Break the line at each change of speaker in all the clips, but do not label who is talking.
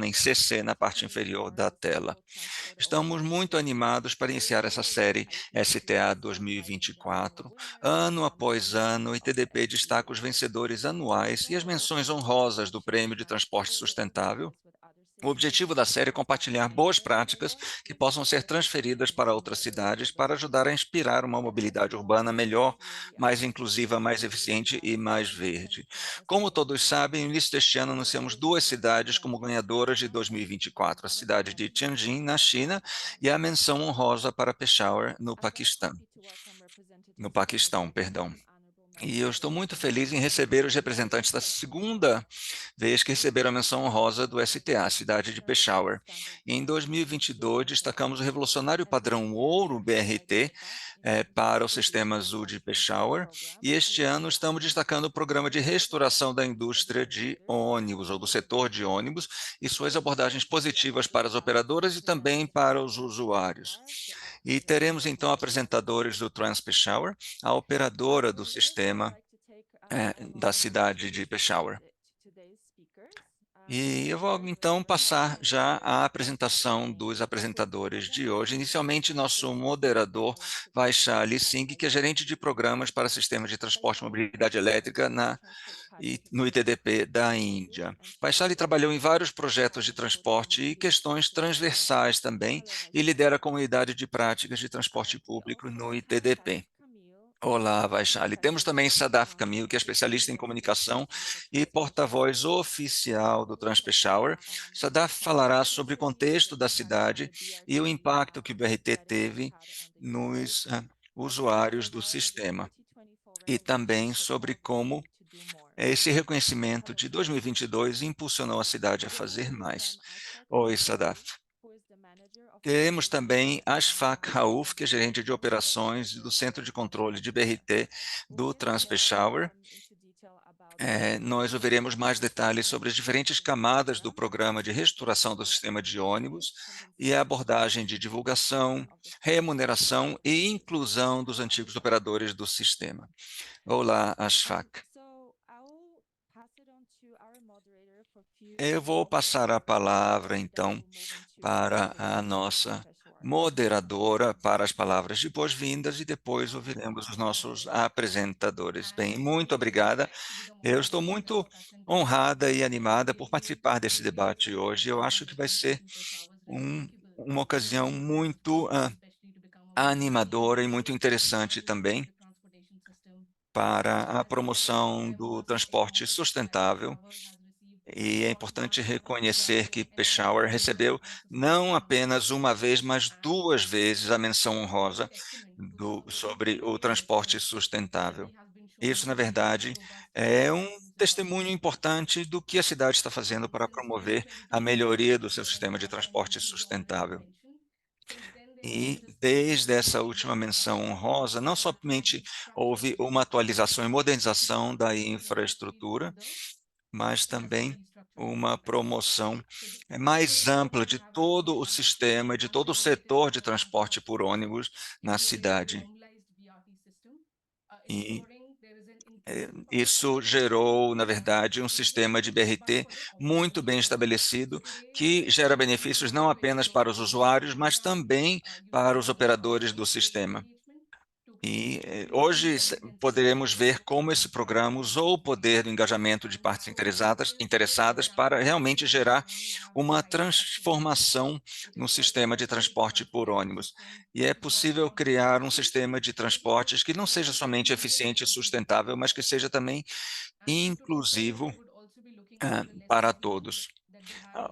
em CC na parte inferior da tela. Estamos muito animados para iniciar essa série STA 2024. Ano após ano, o ITDP destaca os vencedores anuais e as menções honrosas do Prêmio de Transporte Sustentável. O objetivo da série é compartilhar boas práticas que possam ser transferidas para outras cidades para ajudar a inspirar uma mobilidade urbana melhor, mais inclusiva, mais eficiente e mais verde. Como todos sabem, no início deste ano anunciamos duas cidades como ganhadoras de 2024, a cidade de Tianjin, na China, e a menção honrosa para Peshawar, no Paquistão, perdão. E eu estou muito feliz em receber os representantes da segunda vez que receberam a menção honrosa do STA, a cidade de Peshawar. E em 2022, destacamos o revolucionário padrão ouro BRT para o sistema azul de Peshawar. E este ano estamos destacando o programa de restauração da indústria de ônibus, ou do setor de ônibus, e suas abordagens positivas para as operadoras e também para os usuários. E teremos então apresentadores do Trans Peshawar, a operadora do sistema da cidade de Peshawar. E eu vou então passar já a apresentação dos apresentadores de hoje. Inicialmente, nosso moderador, Vaishali Singh, que é gerente de programas para sistemas de transporte e mobilidade elétrica no ITDP da Índia. Vaishali trabalhou em vários projetos de transporte e questões transversais também, e lidera a comunidade de práticas de transporte público no ITDP. Olá, Vaishali. Temos também Sadaf Kamil, que é especialista em comunicação e porta-voz oficial do Transpeshawar. Sadaf falará sobre o contexto da cidade e o impacto que o BRT teve nos usuários do sistema, e também sobre como esse reconhecimento de 2022 impulsionou a cidade a fazer mais. Oi, Sadaf. Temos também Ashfaq Rauf, que é gerente de operações do Centro de Controle de BRT do Transpeshawar. Nós ouviremos mais detalhes sobre as diferentes camadas do programa de restauração do sistema de ônibus e a abordagem de divulgação, remuneração e inclusão dos antigos operadores do sistema. Olá, Ashfaq. Eu vou passar a palavra, então, para a nossa moderadora para as palavras de boas-vindas e depois ouviremos os nossos apresentadores. Bem, muito obrigada. Eu estou muito honrada e animada por participar desse debate hoje. Eu acho que vai ser uma ocasião muito animadora e muito interessante também para a promoção do transporte sustentável. E é importante reconhecer que Peshawar recebeu não apenas uma vez, mas duas vezes a menção honrosa sobre o transporte sustentável. Isso, na verdade, é um testemunho importante do que a cidade está fazendo para promover a melhoria do seu sistema de transporte sustentável. E desde essa última menção honrosa, não somente houve uma atualização e modernização da infraestrutura, mas também uma promoção mais ampla de todo o sistema, de todo o setor de transporte por ônibus na cidade. E isso gerou, na verdade, um sistema de BRT muito bem estabelecido, que gera benefícios não apenas para os usuários, mas também para os operadores do sistema. E hoje poderemos ver como esse programa usou o poder do engajamento de partes interessadas para realmente gerar uma transformação no sistema de transporte por ônibus. E é possível criar um sistema de transportes que não seja somente eficiente e sustentável, mas que seja também inclusivo para todos.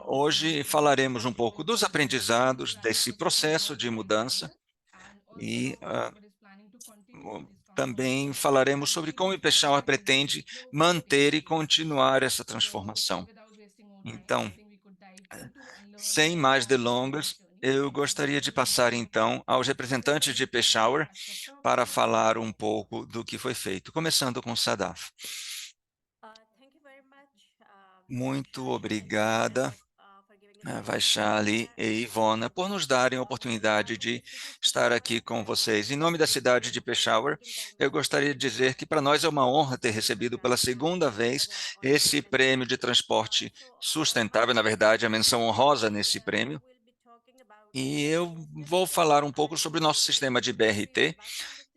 Hoje falaremos um pouco dos aprendizados desse processo de mudança e também falaremos sobre como o Peshawar pretende manter e continuar essa transformação. Então, sem mais delongas, eu gostaria de passar então aos representantes de Peshawar para falar um pouco do que foi feito, começando com Sadaf.
Thank you very much,
Muito
Vaishali and
obrigada.
for giving
Vaishali e Ivona, por nos darem a oportunidade de estar aqui com vocês. Em nome da cidade de Peshawar, eu gostaria de dizer que para nós é uma honra ter recebido pela segunda vez esse prêmio de transporte sustentável, na verdade, a menção honrosa nesse prêmio. E eu vou falar um pouco sobre o nosso sistema de BRT.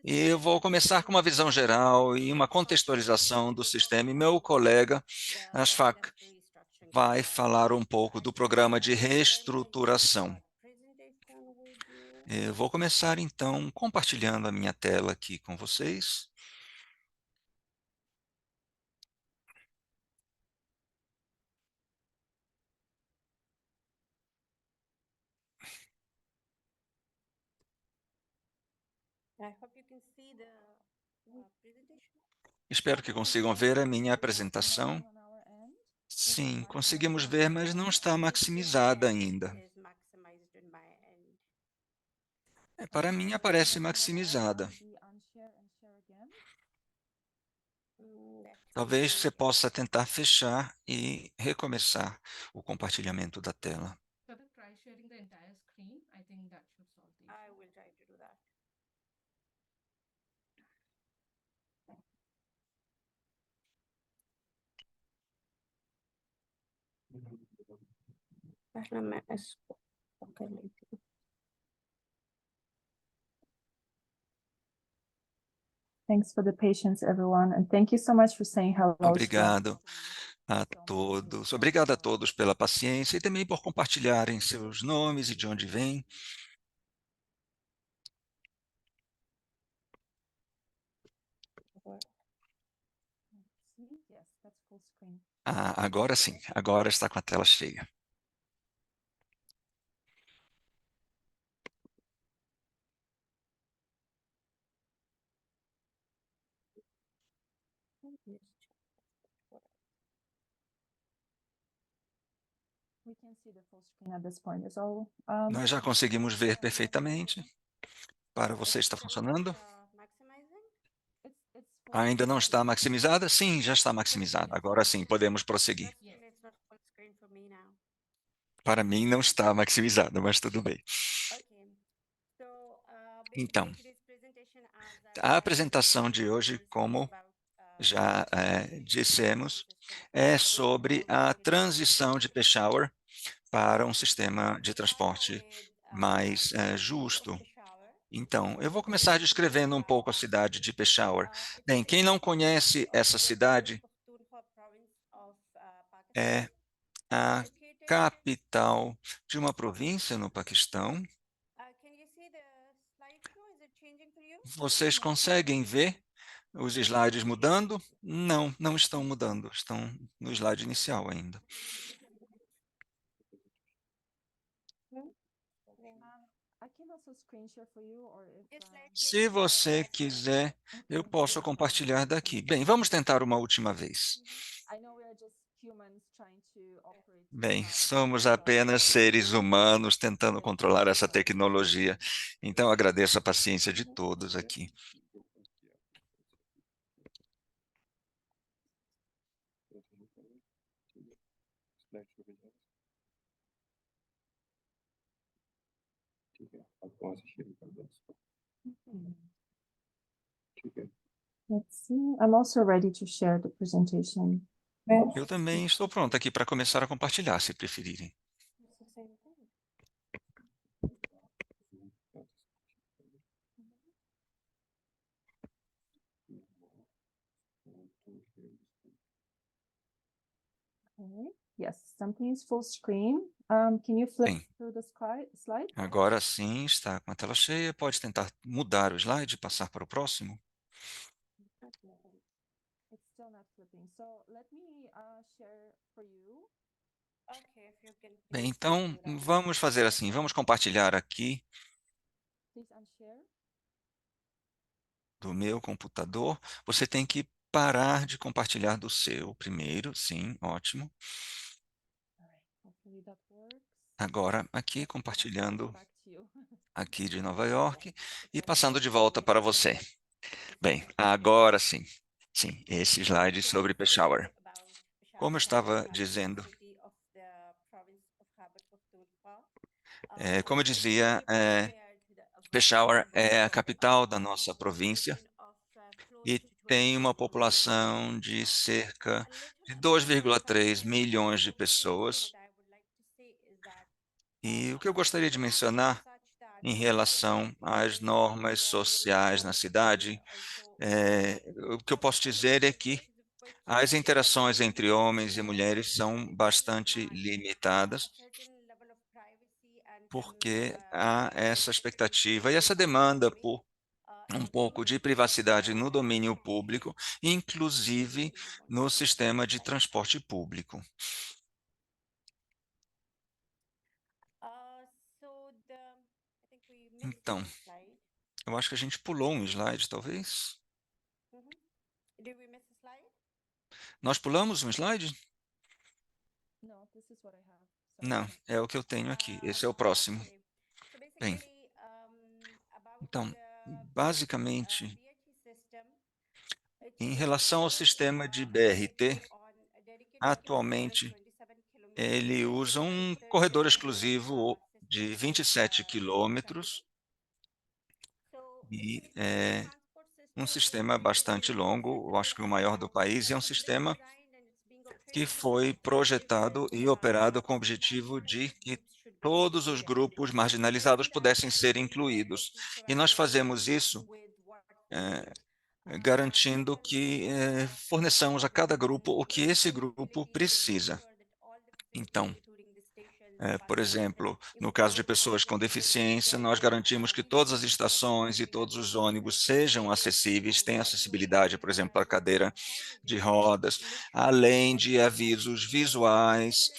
E eu vou começar com uma visão geral e uma contextualização do sistema. E meu colega, Ashfaq, vai falar um pouco do programa de reestruturação. Eu vou começar então compartilhando a minha tela aqui com vocês. Espero que consigam ver a minha apresentação. Sim, conseguimos ver, mas não está maximizada ainda. Para mim aparece maximizada. Talvez você possa tentar fechar e recomeçar o compartilhamento da tela.
Try sharing the entire screen. I think that should solve the issue.
Thanks for the patience, everyone, and thank you so much for saying hello to us.
Obrigado a todos. Obrigado a todos pela paciência e também por compartilharem seus nomes e de onde vêm.
Yes, that's full screen.
Agora sim, agora está com a tela cheia.
We can see the full screen at this point. Is all,
Nós já conseguimos ver perfeitamente. Para você está funcionando? Ainda não está maximizada? Sim, já está maximizada. Agora sim, podemos prosseguir. Para mim não está maximizada, mas tudo bem. Então, a apresentação de hoje, como já dissemos, é sobre a transição de Peshawar para um sistema de transporte mais justo. Então, eu vou começar descrevendo um pouco a cidade de Peshawar. Bem, quem não conhece essa cidade, é a capital de uma província no Paquistão. Vocês conseguem ver os slides mudando? Não, não estão mudando, estão no slide inicial ainda.
I can also screen share for you, or if,
Se você quiser, eu posso compartilhar daqui. Bem, vamos tentar uma última vez.
I know we are just humans trying to operate.
Bem, somos apenas seres humanos tentando controlar essa tecnologia. Então, agradeço a paciência de todos aqui.
Let's see. I'm also ready to share the presentation.
Eu também estou pronto aqui para começar a compartilhar, se preferirem.
Okay. Yes, something is full screen. Can you flip
Bem,
through the slide?
agora sim está com a tela cheia. Pode tentar mudar o slide e passar para o próximo.
It's still not flipping. So let me share for you.
Bem, então, vamos fazer assim. Vamos compartilhar aqui
Please unshare.
do meu computador. Você tem que parar de compartilhar do seu primeiro. Sim, ótimo.
All right. Hopefully that works.
Agora, aqui compartilhando
Back to you.
aqui de Nova York e passando de volta para você. Bem, agora sim. Sim, esse slide sobre Peshawar. Como eu estava dizendo, Como eu dizia, Peshawar é a capital da nossa província e tem uma população de cerca de 2,3 milhões de pessoas. E o que eu gostaria de mencionar em relação às normas sociais na cidade, o que eu posso dizer é que as interações entre homens e mulheres são bastante limitadas, porque há essa expectativa e essa demanda por um pouco de privacidade no domínio público, inclusive no sistema de transporte público. Então, eu acho que a gente pulou um slide, talvez. Nós pulamos um slide?
No, this is what I have.
Não, é o que eu tenho aqui. Esse é o próximo. Bem, então, basicamente, em relação ao sistema de BRT, atualmente ele usa um corredor exclusivo de 27 quilômetros e é um sistema bastante longo, eu acho que o maior do país, e é um sistema que foi projetado e operado com o objetivo de que todos os grupos marginalizados pudessem ser incluídos. E nós fazemos isso garantindo que forneçamos a cada grupo o que esse grupo precisa. Então, por exemplo, no caso de pessoas com deficiência, nós garantimos que todas as estações e todos os ônibus sejam acessíveis, tenham acessibilidade, por exemplo, para cadeira de rodas, além de avisos visuais,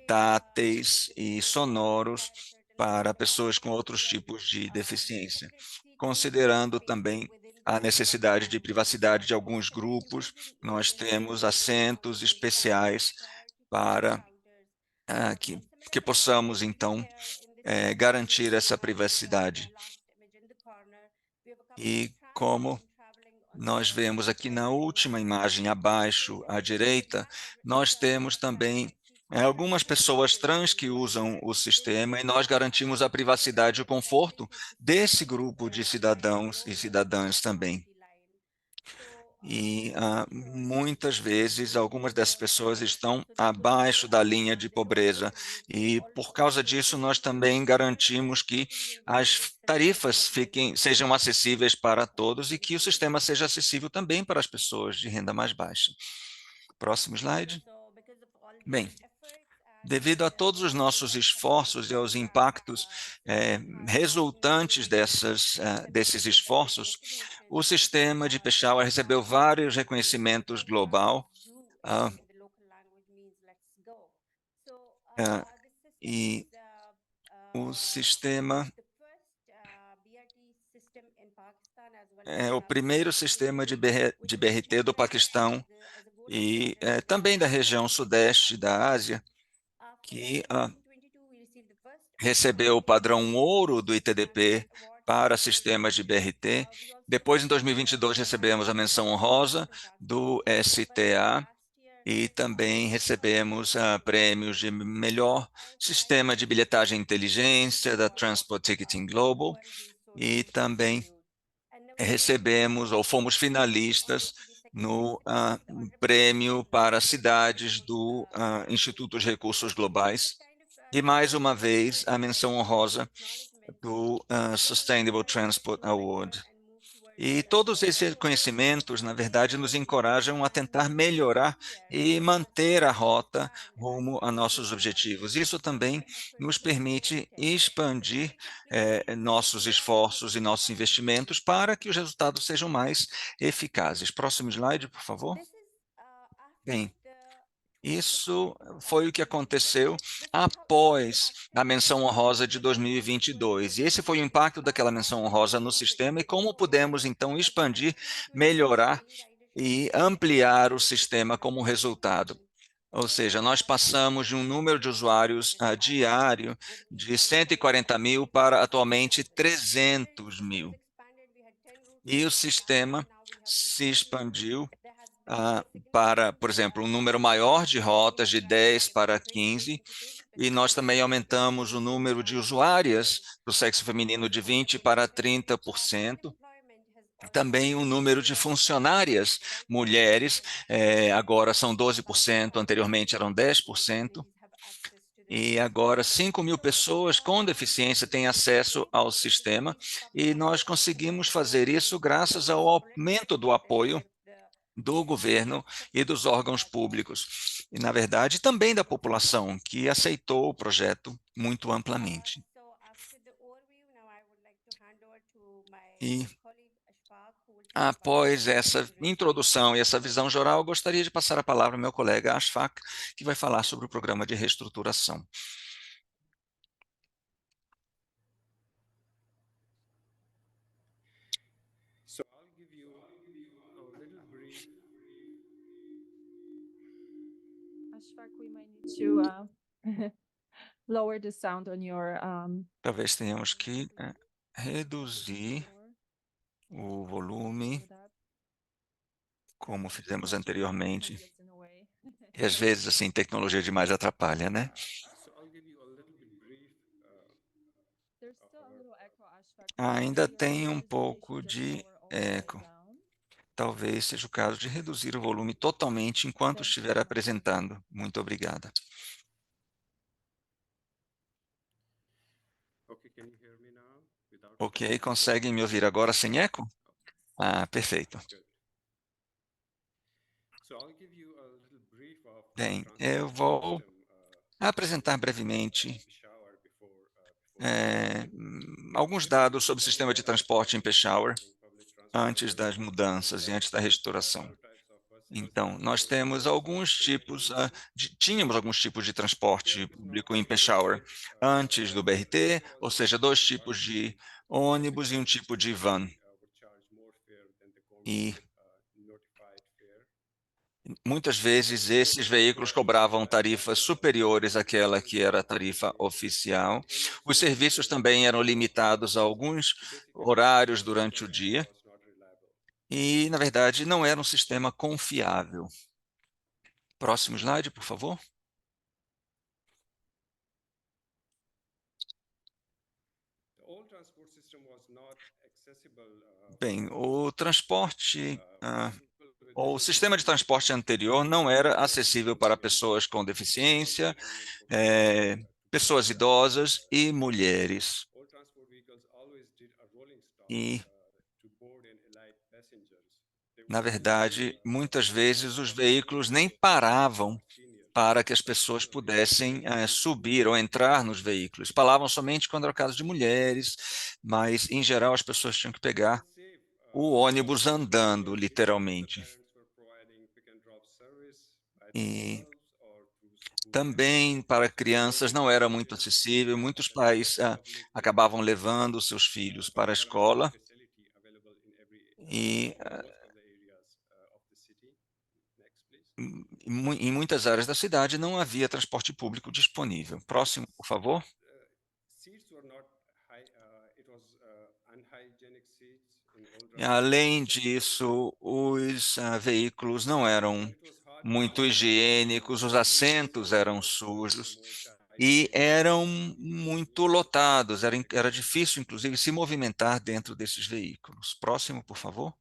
táteis e sonoros para pessoas com outros tipos de deficiência, considerando também a necessidade de privacidade de alguns grupos. Nós temos assentos especiais para que possamos, então, garantir essa privacidade. E como nós vemos aqui na última imagem abaixo à direita, nós temos também algumas pessoas trans que usam o sistema e nós garantimos a privacidade e o conforto desse grupo de cidadãos e cidadãs também. E muitas vezes algumas dessas pessoas estão abaixo da linha de pobreza e por causa disso nós também garantimos que as tarifas sejam acessíveis para todos e que o sistema seja acessível também para as pessoas de renda mais baixa. Próximo slide. Bem, devido a todos os nossos esforços e aos impactos resultantes desses esforços, o sistema de Peshawar recebeu vários reconhecimentos global e o sistema é o primeiro sistema de BRT do Paquistão e também da região sudeste da Ásia, que recebeu o padrão ouro do ITDP para sistemas de BRT. Depois, em 2022, recebemos a menção honrosa do STA e também recebemos prêmios de melhor sistema de bilhetagem inteligência da Transport Ticketing Global e também recebemos ou fomos finalistas no prêmio para cidades do Instituto de Recursos Globais. E, mais uma vez, a menção honrosa do Sustainable Transport Award. E todos esses reconhecimentos, na verdade, nos encorajam a tentar melhorar e manter a rota rumo a nossos objetivos. Isso também nos permite expandir nossos esforços e nossos investimentos para que os resultados sejam mais eficazes. Próximo slide, por favor. Bem, isso foi o que aconteceu após a menção honrosa de 2022. E esse foi o impacto daquela menção honrosa no sistema e como podemos, então, expandir, melhorar e ampliar o sistema como resultado. Ou seja, nós passamos de um número de usuários diário de 140 mil para atualmente 300 mil. E o sistema se expandiu para, por exemplo, um número maior de rotas, de 10 para 15, E nós também aumentamos o número de usuárias do sexo feminino de 20% para 30%. Também o número de funcionárias mulheres, agora são 12%, anteriormente eram 10%. E agora 5.000 pessoas com deficiência têm acesso ao sistema, e nós conseguimos fazer isso graças ao aumento do apoio do governo e dos órgãos públicos, e, na verdade, também da população, que aceitou o projeto muito amplamente. E, após essa introdução e essa visão geral, eu gostaria de passar a palavra ao meu colega Ashfaq, que vai falar sobre o programa de reestruturação.
Ashfaq, we might need to lower the sound on your
Talvez tenhamos que reduzir o volume, como fizemos anteriormente. E às vezes, assim, tecnologia demais atrapalha, né? Ainda tem um pouco de eco. Talvez seja o caso de reduzir o volume totalmente enquanto estiver apresentando. Muito obrigada. Ok, conseguem me ouvir agora sem eco? Ah, perfeito. Bem, eu vou apresentar brevemente alguns dados sobre o sistema de transporte em Peshawar antes das mudanças e antes da restauração. Então, nós temos tínhamos alguns tipos de transporte público em Peshawar antes do BRT, ou seja, 2 tipos de ônibus e um tipo de van. E muitas vezes esses veículos cobravam tarifas superiores àquela que era a tarifa oficial. Os serviços também eram limitados a alguns horários durante o dia e, na verdade, não era um sistema confiável. Próximo slide, por favor. Bem, o sistema de transporte anterior não era acessível para pessoas com deficiência, pessoas idosas e mulheres. E, na verdade, muitas vezes os veículos nem paravam para que as pessoas pudessem subir ou entrar nos veículos. Falavam somente quando era o caso de mulheres, mas, em geral, as pessoas tinham que pegar o ônibus andando, literalmente. E também para crianças não era muito acessível, muitos pais acabavam levando seus filhos para a escola e em muitas áreas da cidade não havia transporte público disponível. Próximo, por favor. Além disso, os veículos não eram muito higiênicos, os assentos eram sujos e eram muito lotados. Era difícil, inclusive, se movimentar dentro desses veículos. Próximo, por favor.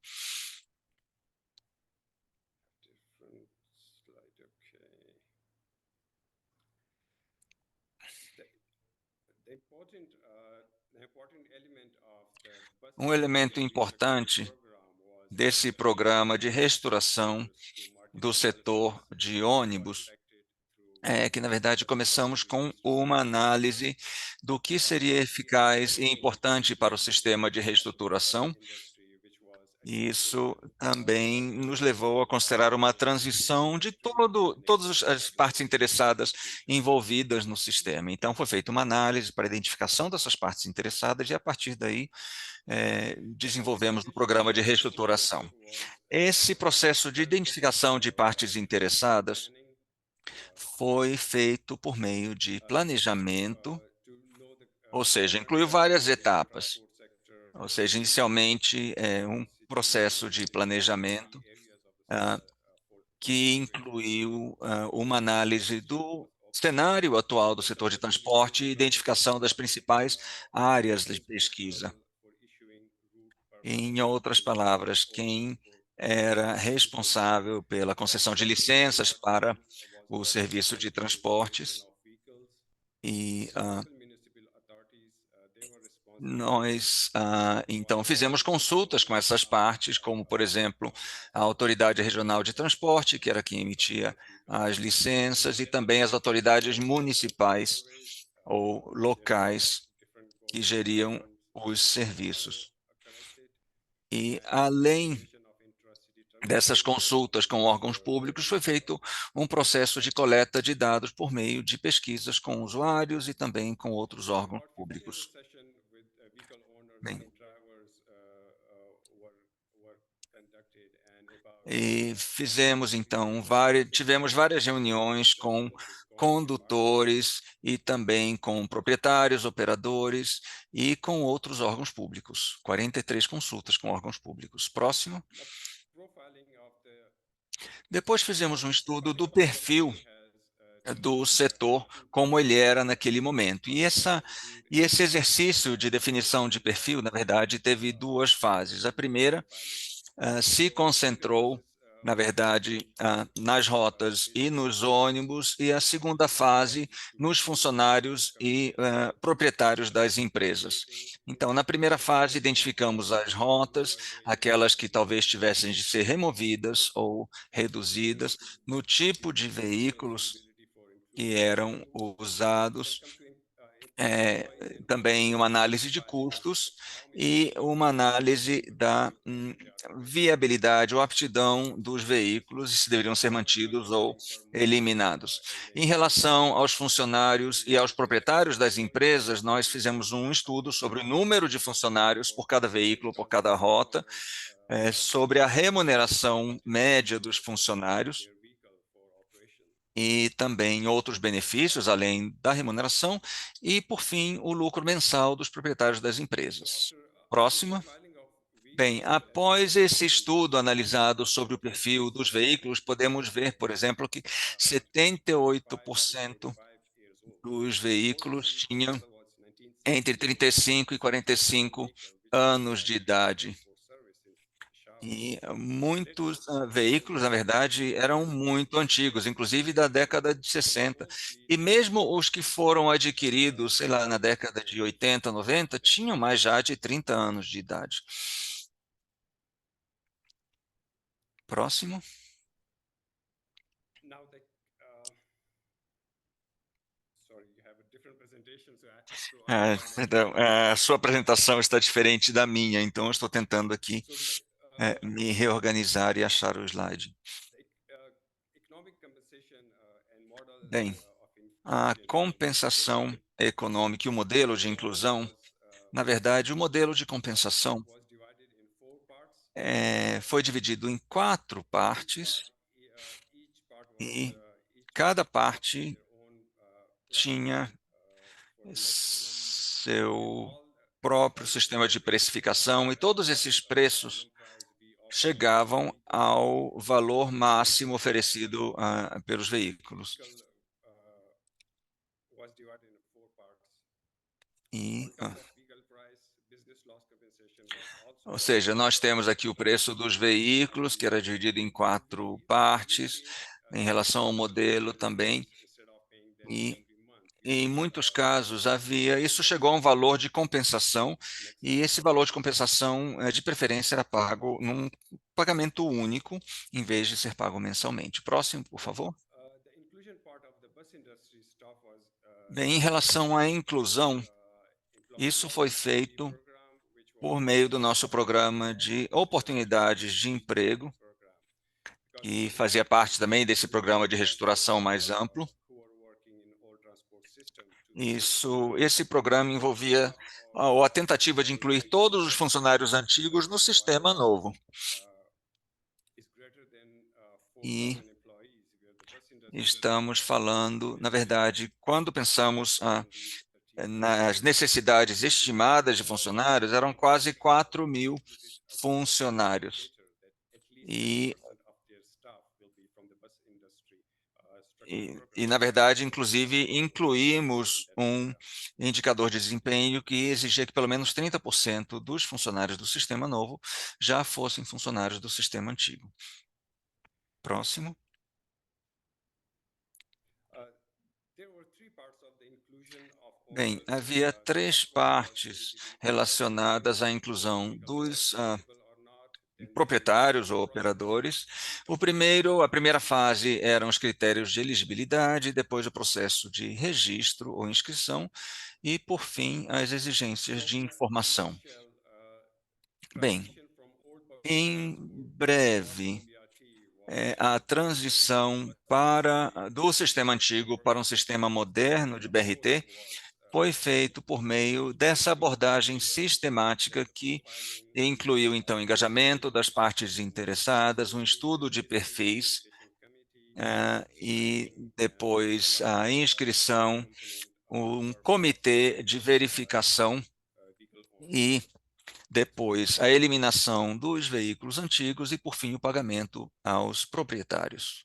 Um elemento importante desse programa de restauração do setor de ônibus é que, na verdade, começamos com uma análise do que seria eficaz e importante para o sistema de reestruturação. E isso também nos levou a considerar uma transição de todas as partes interessadas envolvidas no sistema. Então, foi feita uma análise para a identificação dessas partes interessadas e, a partir daí, desenvolvemos o programa de reestruturação. Esse processo de identificação de partes interessadas foi feito por meio de planejamento, ou seja, incluiu várias etapas. Ou seja, inicialmente, um processo de planejamento que incluiu uma análise do cenário atual do setor de transporte e identificação das principais áreas de pesquisa. Em outras palavras, quem era responsável pela concessão de licenças para o serviço de transportes e nós, então, fizemos consultas com essas partes, como, por exemplo, a Autoridade Regional de Transporte, que era quem emitia as licenças, e também as autoridades municipais ou locais que geriam os serviços. E, além dessas consultas com órgãos públicos, foi feito um processo de coleta de dados por meio de pesquisas com usuários e também com outros órgãos públicos. Bem, e fizemos, então, tivemos várias reuniões com condutores e também com proprietários, operadores e com outros órgãos públicos. 43 consultas com órgãos públicos. Próximo. Depois fizemos um estudo do perfil do setor, como ele era naquele momento. E esse exercício de definição de perfil, na verdade, teve duas fases. A primeira se concentrou, na verdade, nas rotas e nos ônibus, e a segunda fase nos funcionários e proprietários das empresas. Então, na primeira fase, identificamos as rotas, aquelas que talvez tivessem de ser removidas ou reduzidas, no tipo de veículos que eram usados, também uma análise de custos e uma análise da viabilidade ou aptidão dos veículos e se deveriam ser mantidos ou eliminados. Em relação aos funcionários e aos proprietários das empresas, nós fizemos um estudo sobre o número de funcionários por cada veículo, por cada rota, sobre a remuneração média dos funcionários e também outros benefícios, além da remuneração, e, por fim, o lucro mensal dos proprietários das empresas. Próxima. Bem, após esse estudo analisado sobre o perfil dos veículos, podemos ver, por exemplo, que 78% dos veículos tinham entre 35 e 45 anos de idade. E muitos veículos, na verdade, eram muito antigos, inclusive da década de 60. E mesmo os que foram adquiridos, sei lá, na década de 80, 90, tinham mais já de 30 anos de idade. Próximo. Perdão, a sua apresentação está diferente da minha, então eu estou tentando aqui me reorganizar e achar o slide. Bem, a compensação econômica e o modelo de inclusão, na verdade, o modelo de compensação foi dividido em 4 partes e cada parte tinha seu próprio sistema de precificação e todos esses preços chegavam ao valor máximo oferecido pelos veículos. Ou seja, nós temos aqui o preço dos veículos, que era dividido em 4 partes, em relação ao modelo também, e em muitos casos isso chegou a um valor de compensação, e esse valor de compensação, de preferência, era pago num pagamento único, em vez de ser pago mensalmente. Próximo, por favor. Bem, em relação à inclusão, isso foi feito por meio do nosso programa de oportunidades de emprego, que fazia parte também desse programa de reestruturação mais amplo. Esse programa envolvia a tentativa de incluir todos os funcionários antigos no sistema novo. E estamos falando, na verdade, quando pensamos nas necessidades estimadas de funcionários, eram quase 4.000 funcionários. na verdade, inclusive, incluímos um indicador de desempenho que exigia que pelo menos 30% dos funcionários do sistema novo já fossem funcionários do sistema antigo. Próximo. Bem, havia 3 partes relacionadas à inclusão dos proprietários ou operadores. A primeira fase eram os critérios de elegibilidade, depois o processo de registro ou inscrição e, por fim, as exigências de informação. Bem, em breve, a transição do sistema antigo para um sistema moderno de BRT foi feito por meio dessa abordagem sistemática que incluiu, então, o engajamento das partes interessadas, um estudo de perfis, e depois a inscrição, um comitê de verificação e depois a eliminação dos veículos antigos e, por fim, o pagamento aos proprietários.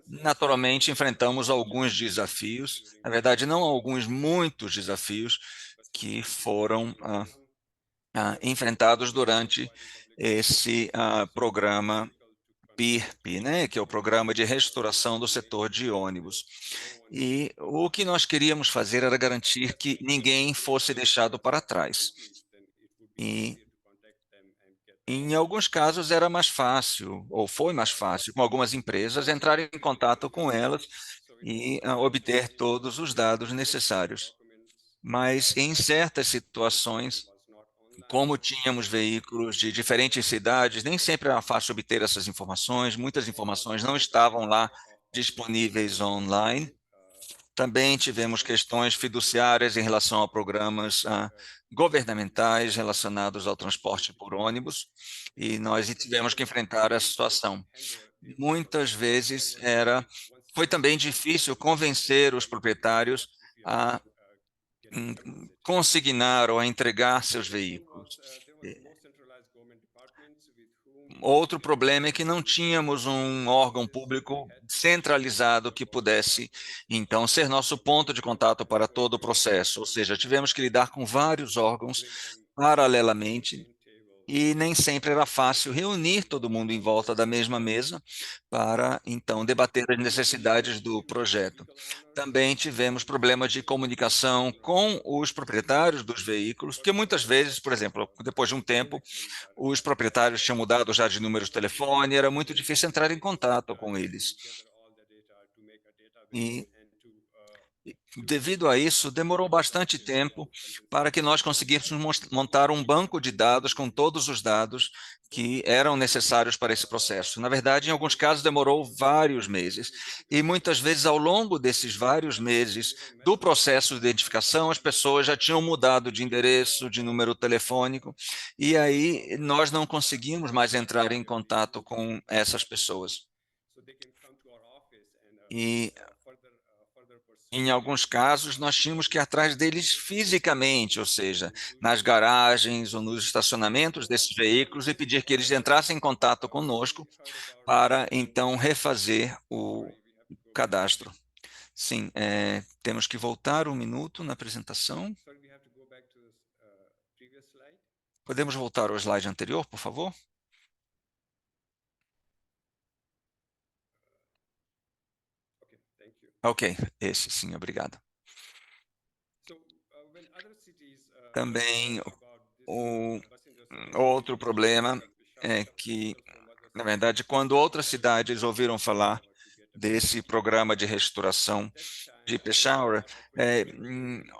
Naturalmente, enfrentamos alguns desafios, na verdade, não alguns, muitos desafios que foram enfrentados durante esse programa PIRP, né, que é o Programa de Restauração do Setor de Ônibus. E o que nós queríamos fazer era garantir que ninguém fosse deixado para trás. E em alguns casos era mais fácil, ou foi mais fácil, com algumas empresas, entrar em contato com elas e obter todos os dados necessários. Mas em certas situações, como tínhamos veículos de diferentes cidades, nem sempre era fácil obter essas informações, muitas informações não estavam lá disponíveis online. Também tivemos questões fiduciárias em relação a programas governamentais relacionados ao transporte por ônibus, e nós tivemos que enfrentar essa situação. Muitas vezes foi também difícil convencer os proprietários a consignar ou a entregar seus veículos. Outro problema é que não tínhamos um órgão público centralizado que pudesse, então, ser nosso ponto de contato para todo o processo, ou seja, tivemos que lidar com vários órgãos paralelamente e nem sempre era fácil reunir todo mundo em volta da mesma mesa para, então, debater as necessidades do projeto. Também tivemos problemas de comunicação com os proprietários dos veículos, porque muitas vezes, por exemplo, depois de um tempo, os proprietários tinham mudado já de número de telefone, era muito difícil entrar em contato com eles. E, devido a isso, demorou bastante tempo para que nós conseguíssemos montar um banco de dados com todos os dados que eram necessários para esse processo. Na verdade, em alguns casos, demorou vários meses. E muitas vezes, ao longo desses vários meses do processo de identificação, as pessoas já tinham mudado de endereço, de número telefônico, e aí nós não conseguimos mais entrar em contato com essas pessoas. E em alguns casos, nós tínhamos que ir atrás deles fisicamente, ou seja, nas garagens ou nos estacionamentos desses veículos e pedir que eles entrassem em contato conosco para, então, refazer o cadastro. Sim, temos que voltar um minuto na apresentação. Podemos voltar ao slide anterior, por favor? Ok, esse sim, obrigado. Também outro problema é que, na verdade, quando outras cidades ouviram falar desse programa de restauração de Peshawar,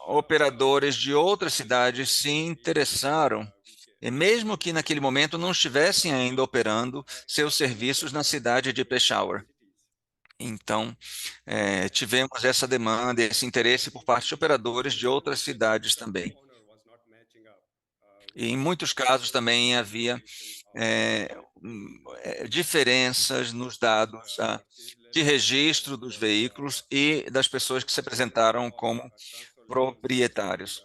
operadores de outras cidades se interessaram, e mesmo que naquele momento não estivessem ainda operando seus serviços na cidade de Peshawar. Então, tivemos essa demanda, esse interesse por parte de operadores de outras cidades também. E em muitos casos também havia diferenças nos dados de registro dos veículos e das pessoas que se apresentaram como proprietários.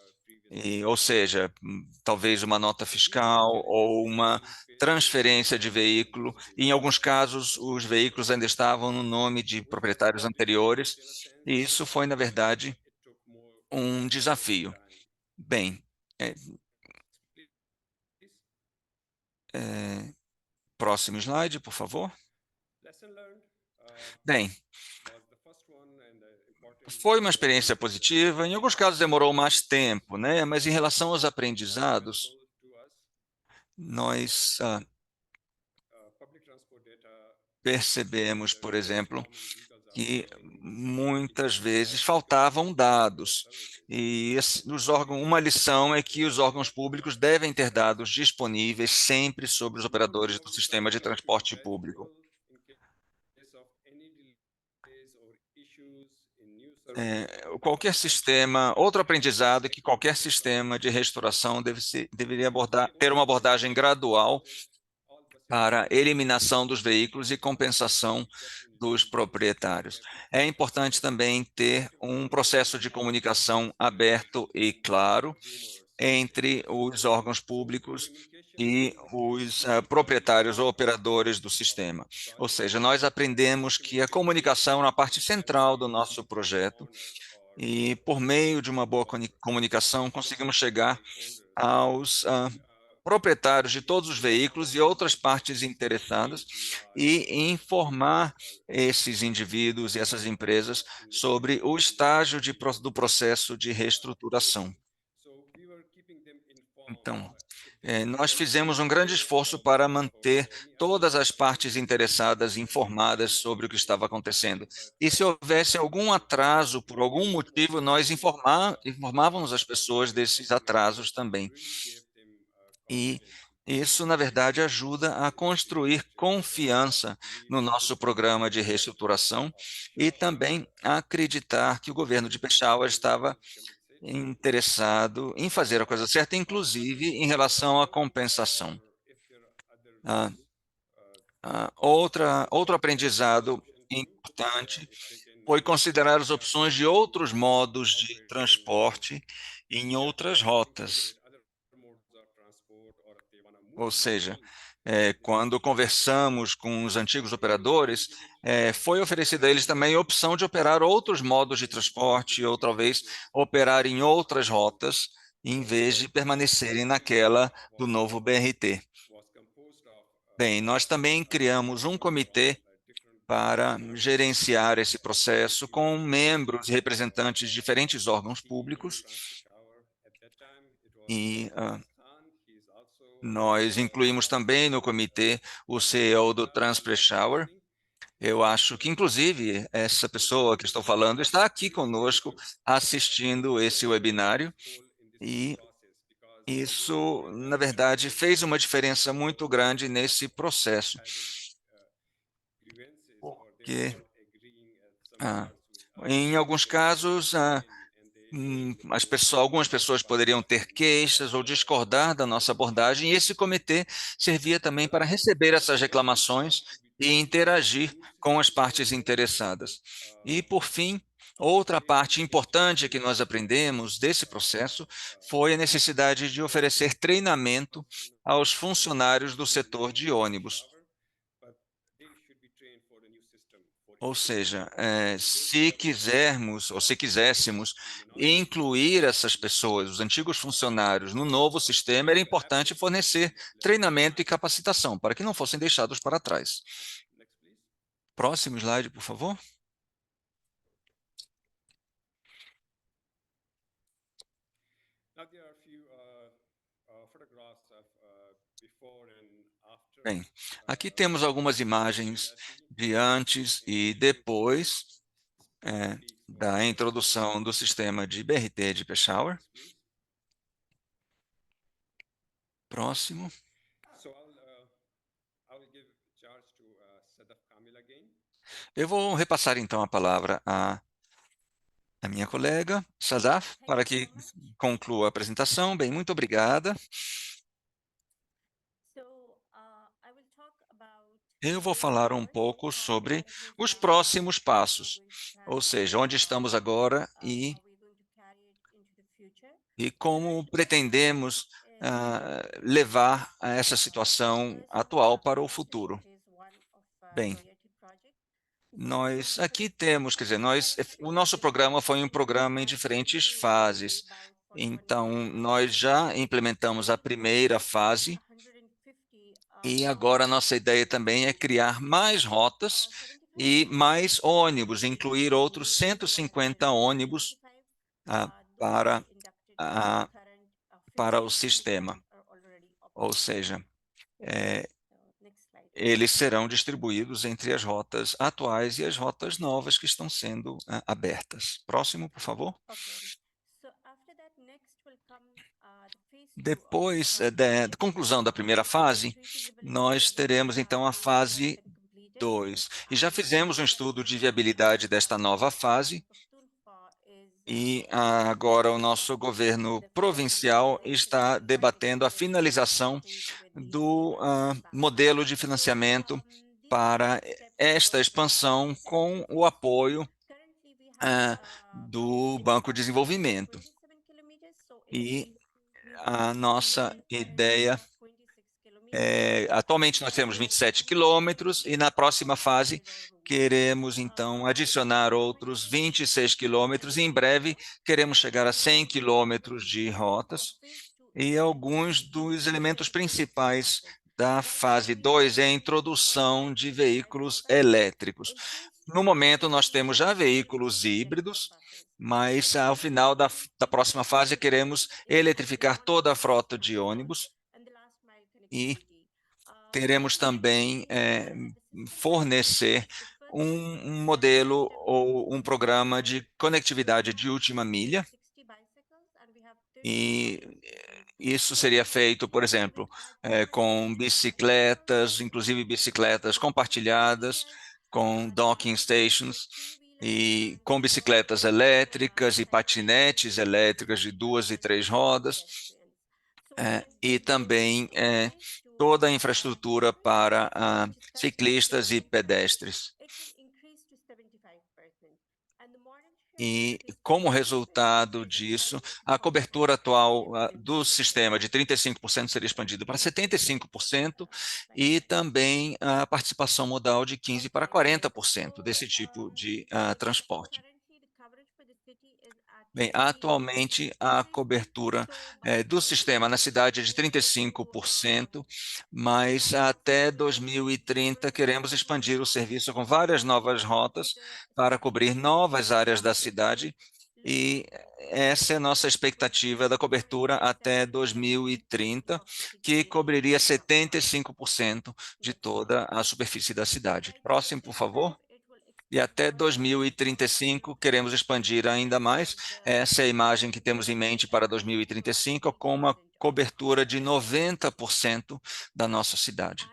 ou seja, talvez uma nota fiscal ou uma transferência de veículo. Em alguns casos, os veículos ainda estavam no nome de proprietários anteriores, e isso foi, na verdade, um desafio. Bem, é, próximo slide, por favor. Bem, foi uma experiência positiva. Em alguns casos demorou mais tempo, né? Mas em relação aos aprendizados, nós percebemos, por exemplo, que muitas vezes faltavam dados. E uma lição é que os órgãos públicos devem ter dados disponíveis sempre sobre os operadores do sistema de transporte público. Qualquer sistema, outro aprendizado é que qualquer sistema de restauração deveria ter uma abordagem gradual para eliminação dos veículos e compensação dos proprietários. É importante também ter um processo de comunicação aberto e claro entre os órgãos públicos e os proprietários ou operadores do sistema. Ou seja, nós aprendemos que a comunicação é uma parte central do nosso projeto e, por meio de uma boa comunicação, conseguimos chegar aos proprietários de todos os veículos e outras partes interessadas e informar esses indivíduos e essas empresas sobre o estágio do processo de reestruturação. Então, nós fizemos um grande esforço para manter todas as partes interessadas informadas sobre o que estava acontecendo. E se houvesse algum atraso, por algum motivo, nós informávamos as pessoas desses atrasos também. E isso, na verdade, ajuda a construir confiança no nosso programa de reestruturação e também a acreditar que o governo de Peshawar estava interessado em fazer a coisa certa, inclusive em relação à compensação. Outro aprendizado importante foi considerar as opções de outros modos de transporte em outras rotas. Ou seja, quando conversamos com os antigos operadores, foi oferecida a eles também a opção de operar outros modos de transporte ou talvez operar em outras rotas, em vez de permanecerem naquela do novo BRT. Bem, nós também criamos um comitê para gerenciar esse processo com membros e representantes de diferentes órgãos públicos e nós incluímos também no comitê o CEO do Transpeshawar. Eu acho que, inclusive, essa pessoa que estou falando está aqui conosco assistindo esse webinário e isso, na verdade, fez uma diferença muito grande nesse processo, porque em alguns casos algumas pessoas poderiam ter queixas ou discordar da nossa abordagem, e esse comitê servia também para receber essas reclamações e interagir com as partes interessadas. E, por fim, outra parte importante que nós aprendemos desse processo foi a necessidade de oferecer treinamento aos funcionários do setor de ônibus. Ou seja, se quisermos ou se quiséssemos incluir essas pessoas, os antigos funcionários, no novo sistema, era importante fornecer treinamento e capacitação para que não fossem deixados para trás. Próximo slide, por favor. Bem, aqui temos algumas imagens de antes e depois da introdução do sistema de BRT de Peshawar. Próximo. Eu vou repassar então a palavra à minha colega, Sadaf, para que conclua a apresentação. Bem, muito obrigada. Eu vou falar um pouco sobre os próximos passos, ou seja, onde estamos agora e e como pretendemos levar essa situação atual para o futuro. Bem, nós aqui temos, quer dizer, o nosso programa foi um programa em diferentes fases. Então, nós já implementamos a primeira fase e agora a nossa ideia também é criar mais rotas e mais ônibus, incluir outros 150 ônibus para, ah, para o sistema. Ou seja, eles serão distribuídos entre as rotas atuais e as rotas novas que estão sendo abertas. Próximo, por favor. Depois da conclusão da primeira fase, nós teremos então a fase 2. E já fizemos um estudo de viabilidade desta nova fase, e agora o nosso governo provincial está debatendo a finalização do modelo de financiamento para esta expansão com o apoio do Banco de Desenvolvimento. E a nossa ideia atualmente nós temos 27 quilômetros e na próxima fase queremos então adicionar outros 26 quilômetros e em breve queremos chegar a 100 quilômetros de rotas. E alguns dos elementos principais da fase 2 é a introdução de veículos elétricos. No momento, nós temos já veículos híbridos, mas ao final da próxima fase queremos eletrificar toda a frota de ônibus e queremos também fornecer um modelo ou um programa de conectividade de última milha. E isso seria feito, por exemplo, com bicicletas, inclusive bicicletas compartilhadas, com docking stations, e com bicicletas elétricas e patinetes elétricas de 2 e 3 rodas, e também toda a infraestrutura para ciclistas e pedestres. E, como resultado disso, a cobertura atual do sistema de 35% seria expandida para 75% e também a participação modal de 15% para 40% desse tipo de transporte. Bem, atualmente a cobertura do sistema na cidade é de 35%, mas até 2030 queremos expandir o serviço com várias novas rotas para cobrir novas áreas da cidade, e essa é a nossa expectativa da cobertura até 2030, que cobriria 75% de toda a superfície da cidade. Próximo, por favor. E até 2035 queremos expandir ainda mais. Essa é a imagem que temos em mente para 2035, com uma cobertura de 90% da nossa cidade.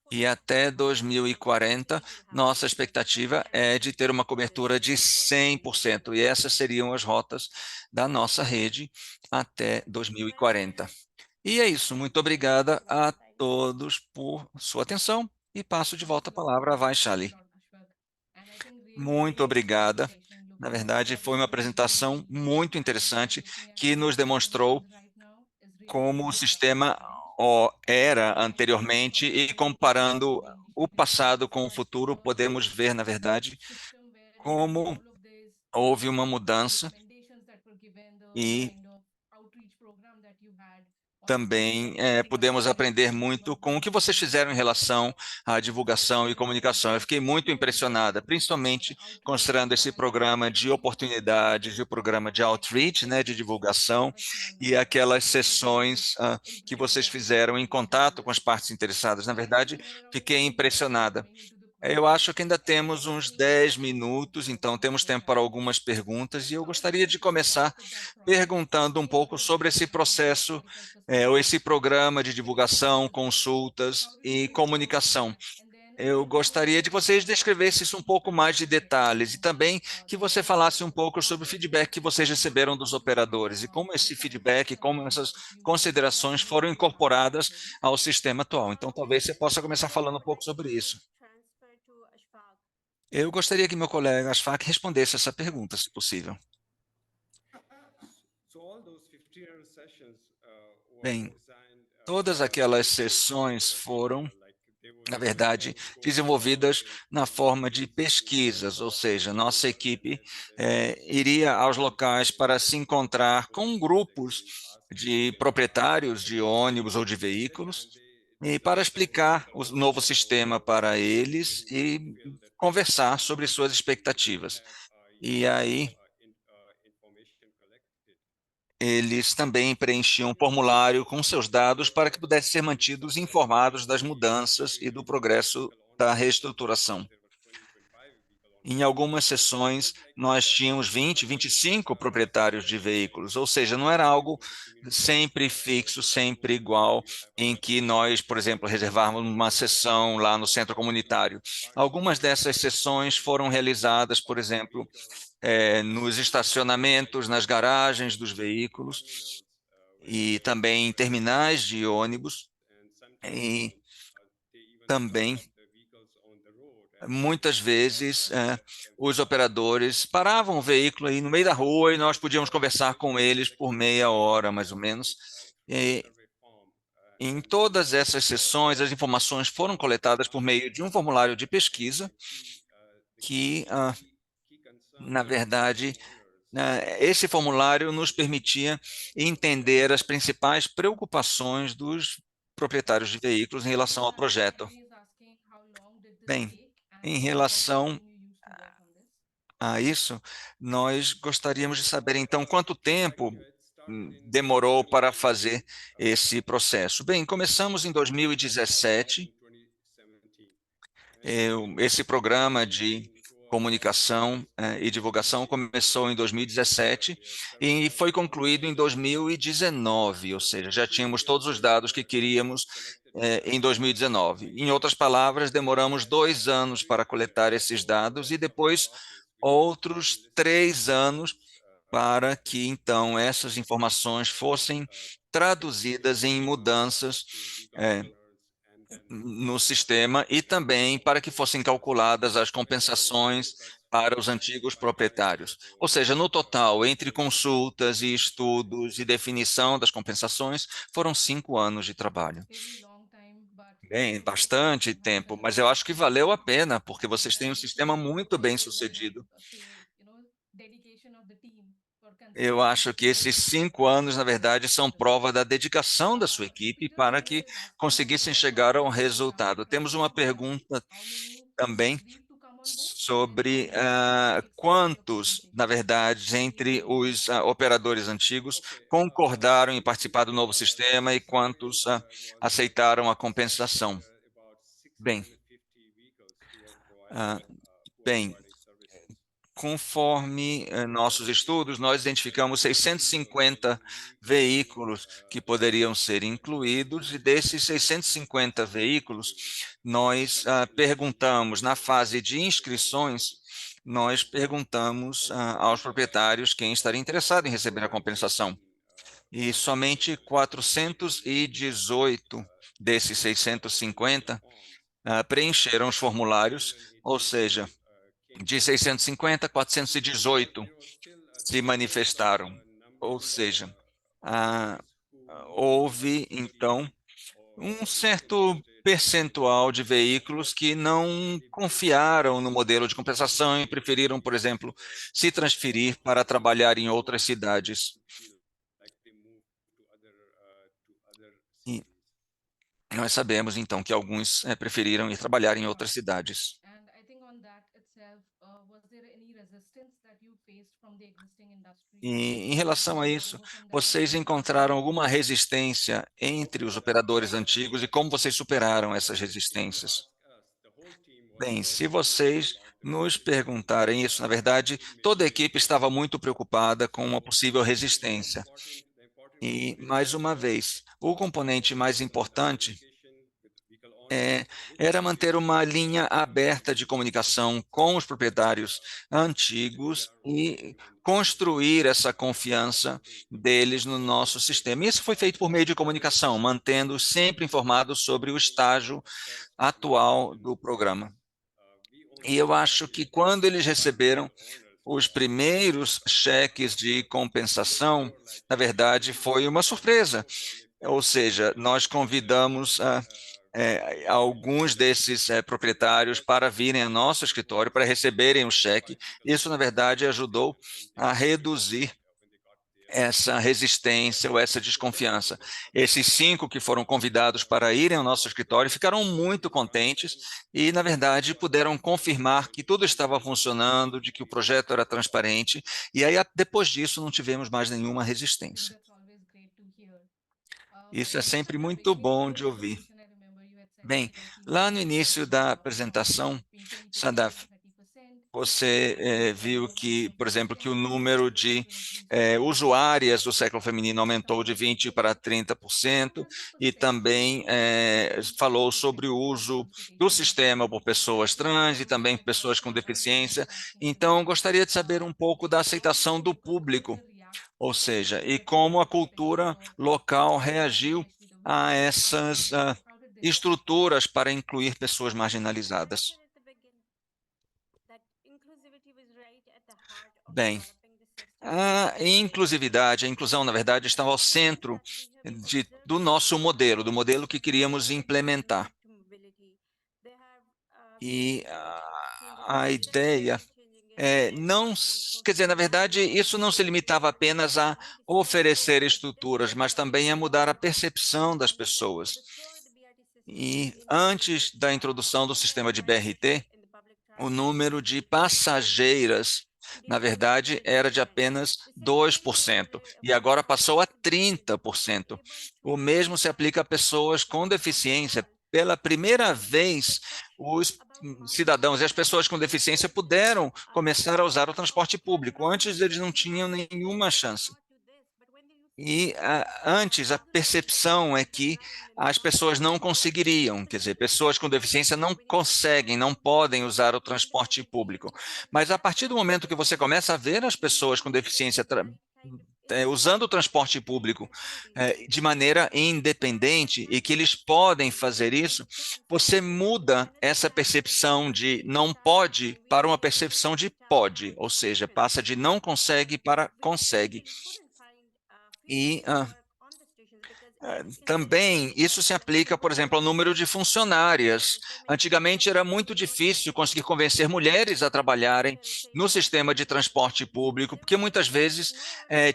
E até 2040, nossa expectativa é de ter uma cobertura de 100%, e essas seriam as rotas da nossa rede até 2040. E é isso, muito obrigada a todos por sua atenção, e passo de volta a palavra a Vaishali. Muito obrigada. Na verdade, foi uma apresentação muito interessante que nos demonstrou como o sistema era anteriormente, e comparando o passado com o futuro, podemos ver, na verdade, como houve uma mudança, e também podemos aprender muito com o que vocês fizeram em relação à divulgação e comunicação. Eu fiquei muito impressionada, principalmente considerando esse programa de oportunidades e o programa de outreach, de divulgação, e aquelas sessões que vocês fizeram em contato com as partes interessadas. Na verdade, fiquei impressionada. Eu acho que ainda temos uns 10 minutos, então temos tempo para algumas perguntas, e eu gostaria de começar perguntando um pouco sobre esse processo, ou esse programa de divulgação, consultas e comunicação. Eu gostaria de vocês descrevessem isso um pouco mais de detalhes, e também que você falasse um pouco sobre o feedback que vocês receberam dos operadores e como esse feedback, como essas considerações foram incorporadas ao sistema atual. Então, talvez você possa começar falando um pouco sobre isso. Eu gostaria que meu colega Ashfaq respondesse essa pergunta, se possível. Bem, todas aquelas sessões foram, na verdade, desenvolvidas na forma de pesquisas, ou seja, nossa equipe iria aos locais para se encontrar com grupos de proprietários de ônibus ou de veículos e para explicar o novo sistema para eles e conversar sobre suas expectativas. E aí, eles também preenchiam um formulário com seus dados para que pudessem ser mantidos informados das mudanças e do progresso da reestruturação. Em algumas sessões, nós tínhamos 20, 25 proprietários de veículos, ou seja, não era algo sempre fixo, sempre igual, em que nós, por exemplo, reservávamos uma sessão lá no centro comunitário. Algumas dessas sessões foram realizadas, por exemplo, nos estacionamentos, nas garagens dos veículos e também em terminais de ônibus e também muitas vezes os operadores paravam o veículo aí no meio da rua e nós podíamos conversar com eles por meia hora, mais ou menos. E em todas essas sessões, as informações foram coletadas por meio de um formulário de pesquisa que, na verdade, esse formulário nos permitia entender as principais preocupações dos proprietários de veículos em relação ao projeto. Bem, em relação a isso, nós gostaríamos de saber, então, quanto tempo demorou para fazer esse processo. Bem, começamos em 2017, esse programa de comunicação e divulgação começou em 2017 e foi concluído em 2019, ou seja, já tínhamos todos os dados que queríamos em 2019. Em outras palavras, demoramos 2 anos para coletar esses dados e depois outros 3 anos para que, então, essas informações fossem traduzidas em mudanças no sistema e também para que fossem calculadas as compensações para os antigos proprietários. Ou seja, no total, entre consultas e estudos e definição das compensações, foram 5 anos de trabalho. Bem, bastante tempo, mas eu acho que valeu a pena, porque vocês têm um sistema muito bem sucedido. Eu acho que esses 5 anos, na verdade, são prova da dedicação da sua equipe para que conseguissem chegar ao resultado. Temos uma pergunta também sobre quantos, na verdade, entre os operadores antigos concordaram em participar do novo sistema e quantos aceitaram a compensação. Bem, bem, conforme nossos estudos, nós identificamos 650 veículos que poderiam ser incluídos, e desses 650 veículos, nós perguntamos, na fase de inscrições, nós perguntamos aos proprietários quem estaria interessado em receber a compensação. E somente 418 desses 650 preencheram os formulários, ou seja, de 650, 418 se manifestaram. Ou seja, houve, então, um certo percentual de veículos que não confiaram no modelo de compensação e preferiram, por exemplo, se transferir para trabalhar em outras cidades. E nós sabemos, então, que alguns preferiram ir trabalhar em outras cidades. E em relação a isso, vocês encontraram alguma resistência entre os operadores antigos e como vocês superaram essas resistências? Bem, se vocês nos perguntarem isso, na verdade, toda a equipe estava muito preocupada com uma possível resistência. E, mais uma vez, o componente mais importante era manter uma linha aberta de comunicação com os proprietários antigos e construir essa confiança deles no nosso sistema. Isso foi feito por meio de comunicação, mantendo sempre informados sobre o estágio atual do programa. E eu acho que quando eles receberam os primeiros cheques de compensação, na verdade, foi uma surpresa. Ou seja, nós convidamos alguns desses proprietários para virem ao nosso escritório para receberem o cheque. Isso, na verdade, ajudou a reduzir essa resistência ou essa desconfiança. Esses 5 que foram convidados para irem ao nosso escritório ficaram muito contentes e, na verdade, puderam confirmar que tudo estava funcionando, de que o projeto era transparente, e aí, depois disso, não tivemos mais nenhuma resistência.
That's always great to hear.
Isso é sempre
At the
muito
beginning of
bom
the
de ouvir.
presentation, I remember you had said
Bem,
that the
lá no
feedback
início da apresentação,
between 20 to
Sadaf,
30%.
você viu que, por exemplo, que o número de usuárias do século feminino aumentou de 20% para 30%, e também falou sobre o uso do sistema por pessoas trans e também pessoas com deficiência. Então, gostaria de saber um pouco da aceitação do público, ou seja, e como a cultura local reagiu a essas estruturas para incluir pessoas marginalizadas. Bem, a inclusividade, a inclusão, na verdade, estava ao centro do nosso modelo, do modelo que queríamos implementar. E a ideia não, quer dizer, na verdade, isso não se limitava apenas a oferecer estruturas, mas também a mudar a percepção das pessoas. E antes da introdução do sistema de BRT, o número de passageiras, na verdade, era de apenas 2%, e agora passou a 30%. O mesmo se aplica a pessoas com deficiência. Pela primeira vez, os cidadãos e as pessoas com deficiência puderam começar a usar o transporte público. Antes, eles não tinham nenhuma chance. E antes, a percepção é que as pessoas não conseguiriam, quer dizer, pessoas com deficiência não conseguem, não podem usar o transporte público. Mas a partir do momento que você começa a ver as pessoas com deficiência usando o transporte público de maneira independente e que eles podem fazer isso, você muda essa percepção de não pode para uma percepção de pode, ou seja, passa de não consegue para consegue. E também isso se aplica, por exemplo, ao número de funcionárias. Antigamente era muito difícil conseguir convencer mulheres a trabalharem no sistema de transporte público, porque muitas vezes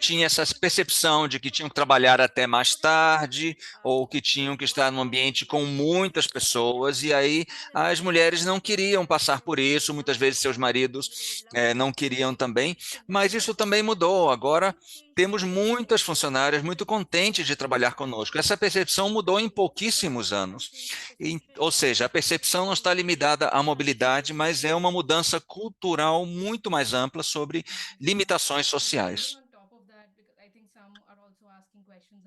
tinha essa percepção de que tinham que trabalhar até mais tarde, ou que tinham que estar num ambiente com muitas pessoas, e aí as mulheres não queriam passar por isso, muitas vezes seus maridos não queriam também, mas isso também mudou. Agora temos muitas funcionárias muito contentes de trabalhar conosco. Essa percepção mudou em pouquíssimos anos. Ou seja, a percepção não está limitada à mobilidade, mas é uma mudança cultural muito mais ampla sobre limitações sociais.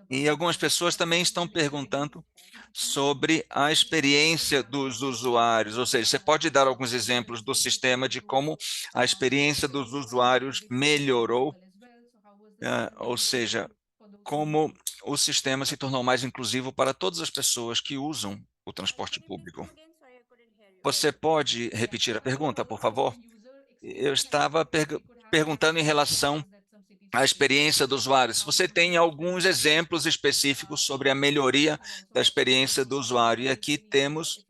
E algumas pessoas também estão perguntando sobre a experiência dos usuários, ou seja, você pode dar alguns exemplos do sistema de como a experiência dos usuários melhorou, ou seja, como o sistema se tornou mais inclusivo para todas as pessoas que usam o transporte público. Você pode repetir a pergunta, por favor? Eu estava perguntando em relação à experiência do usuário. Se você tem alguns exemplos específicos sobre a melhoria da experiência do usuário. E aqui temos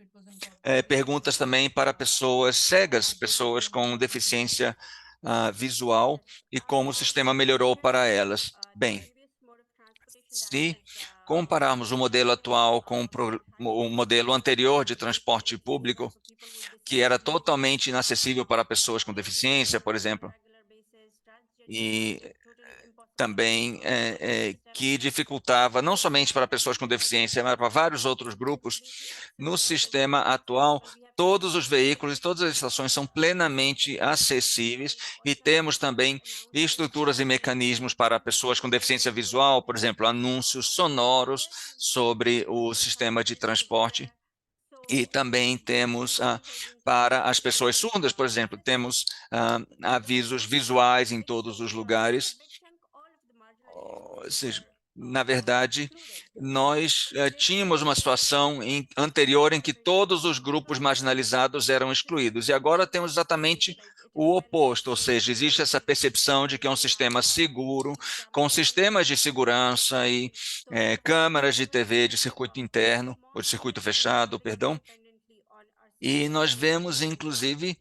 perguntas também para pessoas cegas, pessoas com deficiência visual, e como o sistema melhorou para elas. Bem, se compararmos o modelo atual com o modelo anterior de transporte público, que era totalmente inacessível para pessoas com deficiência, por exemplo, e também que dificultava não somente para pessoas com deficiência, mas para vários outros grupos, no sistema atual, todos os veículos e todas as estações são plenamente acessíveis, e temos também estruturas e mecanismos para pessoas com deficiência visual, por exemplo, anúncios sonoros sobre o sistema de transporte. E também temos, para as pessoas surdas, por exemplo, temos avisos visuais em todos os lugares. Ou seja, na verdade, nós tínhamos uma situação anterior em que todos os grupos marginalizados eram excluídos, e agora temos exatamente o oposto, ou seja, existe essa percepção de que é um sistema seguro, com sistemas de segurança e câmeras de TV de circuito interno, ou de circuito fechado, perdão, e nós vemos, inclusive,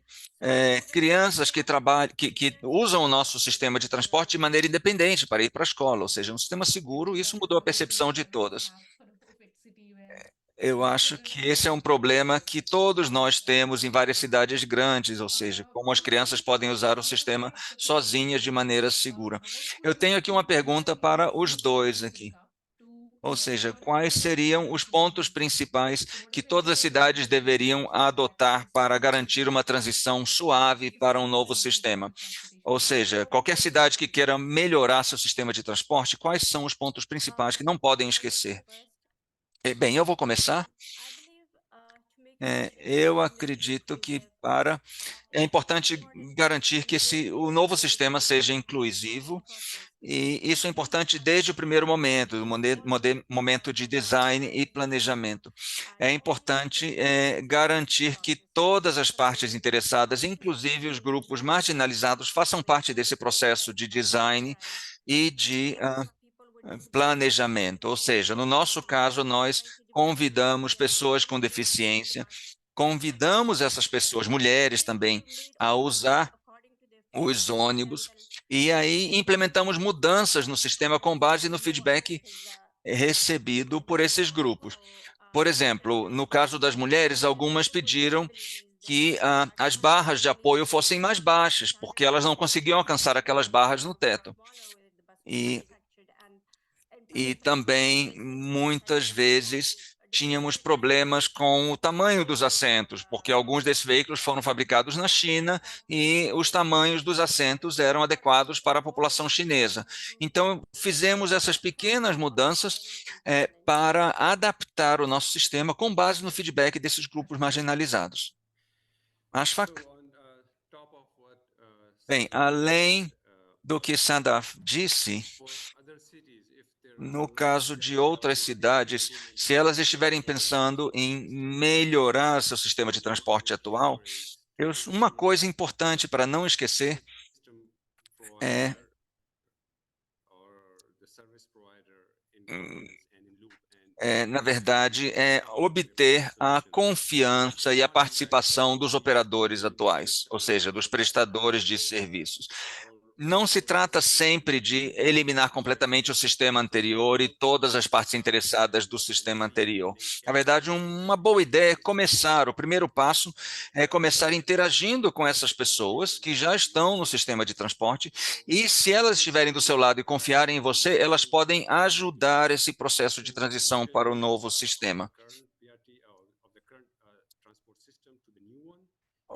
crianças que trabalham, que usam o nosso sistema de transporte de maneira independente para ir para a escola, ou seja, um sistema seguro, e isso mudou a percepção de todas. Eu acho que esse é um problema que todos nós temos em várias cidades grandes, ou seja, como as crianças podem usar o sistema sozinhas de maneira segura. Eu tenho aqui uma pergunta para os dois aqui. Ou seja, quais seriam os pontos principais que todas as cidades deveriam adotar para garantir uma transição suave para um novo sistema? Ou seja, qualquer cidade que queira melhorar seu sistema de transporte, quais são os pontos principais que não podem esquecer? Bem, eu vou começar. Eu acredito que é importante garantir que o novo sistema seja inclusivo, e isso é importante desde o primeiro momento, o momento de design e planejamento. É importante garantir que todas as partes interessadas, inclusive os grupos marginalizados, façam parte desse processo de design e de planejamento. Ou seja, no nosso caso, nós convidamos pessoas com deficiência, convidamos essas pessoas, mulheres também, a usar os ônibus, e aí implementamos mudanças no sistema com base no feedback recebido por esses grupos. Por exemplo, no caso das mulheres, algumas pediram que as barras de apoio fossem mais baixas, porque elas não conseguiam alcançar aquelas barras no teto. E também, muitas vezes, tínhamos problemas com o tamanho dos assentos, porque alguns desses veículos foram fabricados na China e os tamanhos dos assentos eram adequados para a população chinesa. Então, fizemos essas pequenas mudanças para adaptar o nosso sistema com base no feedback desses grupos marginalizados. Ashfaq? Bem, além do que Sandaf disse, no caso de outras cidades, se elas estiverem pensando em melhorar seu sistema de transporte atual, uma coisa importante para não esquecer na verdade, obter a confiança e a participação dos operadores atuais, ou seja, dos prestadores de serviços. Não se trata sempre de eliminar completamente o sistema anterior e todas as partes interessadas do sistema anterior. Na verdade, uma boa ideia é começar, o primeiro passo é começar interagindo com essas pessoas que já estão no sistema de transporte, e se elas estiverem do seu lado e confiarem em você, elas podem ajudar esse processo de transição para o novo sistema.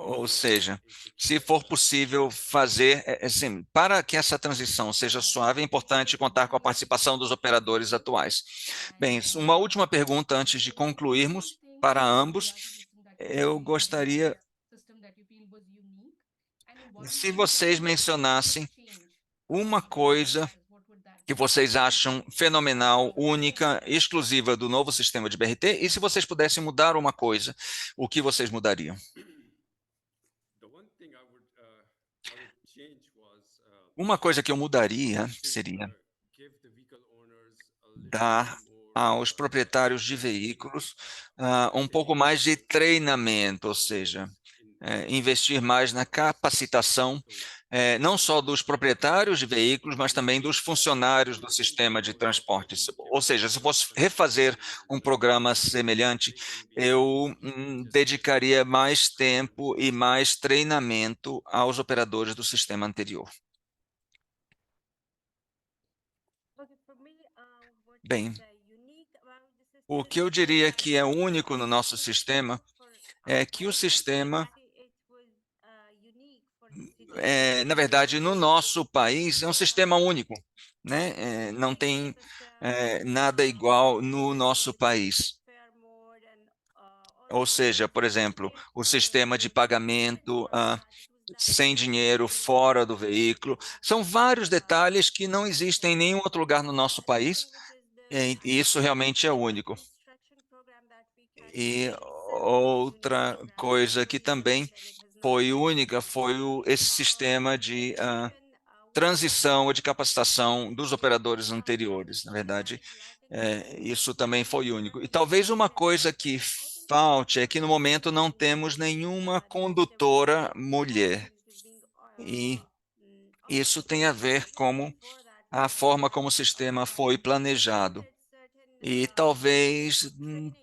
Ou seja, se for possível fazer, assim, para que essa transição seja suave, é importante contar com a participação dos operadores atuais. Bem, uma última pergunta antes de concluirmos para ambos. Eu gostaria, se vocês mencionassem uma coisa que vocês acham fenomenal, única, exclusiva do novo sistema de BRT, e se vocês pudessem mudar uma coisa, o que vocês mudariam? Uma coisa que eu mudaria seria dar aos proprietários de veículos um pouco mais de treinamento, ou seja, investir mais na capacitação, não só dos proprietários de veículos, mas também dos funcionários do sistema de transporte. Ou seja, se fosse refazer um programa semelhante, eu dedicaria mais tempo e mais treinamento aos operadores do sistema anterior. Bem, o que eu diria que é único no nosso sistema é que o sistema, na verdade, no nosso país, é um sistema único, né? Não tem nada igual no nosso país. Ou seja, por exemplo, o sistema de pagamento sem dinheiro fora do veículo. São vários detalhes que não existem em nenhum outro lugar no nosso país, e isso realmente é único. E outra coisa que também foi única, foi esse sistema de transição ou de capacitação dos operadores anteriores. Na verdade, isso também foi único. E talvez uma coisa que falte é que no momento não temos nenhuma condutora mulher. E isso tem a ver com a forma como o sistema foi planejado. E talvez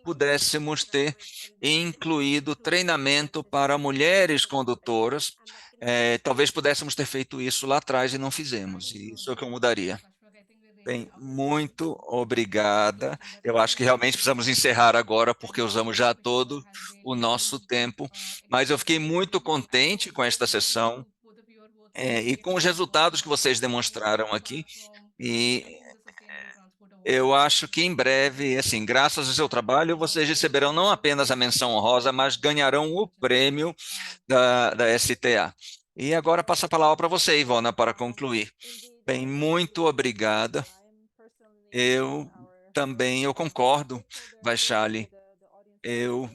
pudéssemos ter incluído treinamento para mulheres condutoras. Talvez pudéssemos ter feito isso lá atrás e não fizemos. E isso é o que eu mudaria. Bem, muito obrigada. Eu acho que realmente precisamos encerrar agora, porque usamos já todo o nosso tempo. Mas eu fiquei muito contente com esta sessão e com os resultados que vocês demonstraram aqui. E eu acho que em breve, assim, graças ao seu trabalho, vocês receberão não apenas a menção honrosa, mas ganharão o prêmio da STA. E agora passo a palavra para você, Ivona, para concluir. Bem, muito obrigada. Eu também, concordo, Vaishali. Eu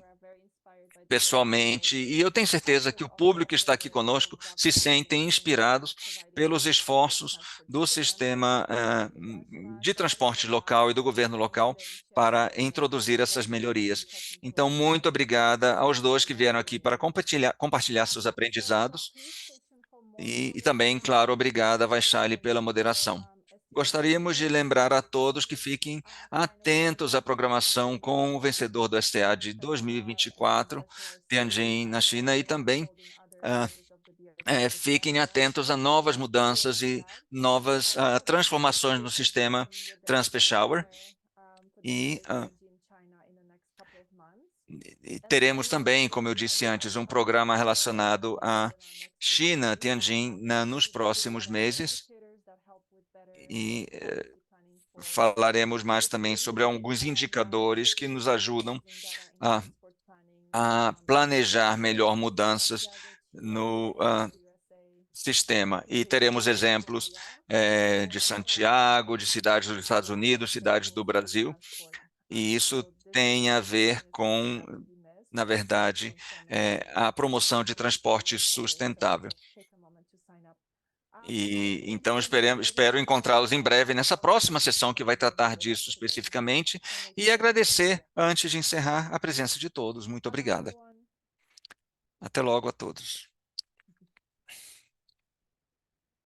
pessoalmente, e eu tenho certeza que o público que está aqui conosco se sentem inspirados pelos esforços do sistema de transporte local e do governo local para introduzir essas melhorias. Então, muito obrigada aos dois que vieram aqui para compartilhar seus aprendizados e também, claro, obrigada, Vaishali, pela moderação. Gostaríamos de lembrar a todos que fiquem atentos à programação com o vencedor do STA de 2024, Tianjin, na China, e também fiquem atentos a novas mudanças e novas transformações no sistema Trans-Peshawar. E teremos também, como eu disse antes, um programa relacionado à China, Tianjin, nos próximos meses. E falaremos mais também sobre alguns indicadores que nos ajudam a planejar melhor mudanças no sistema. E teremos exemplos de Santiago, de cidades dos Estados Unidos, cidades do Brasil, e isso tem a ver com, na verdade, a promoção de transporte sustentável. E então espero encontrá-los em breve nessa próxima sessão que vai tratar disso especificamente e agradecer, antes de encerrar, a presença de todos. Muito obrigada. Até logo a todos.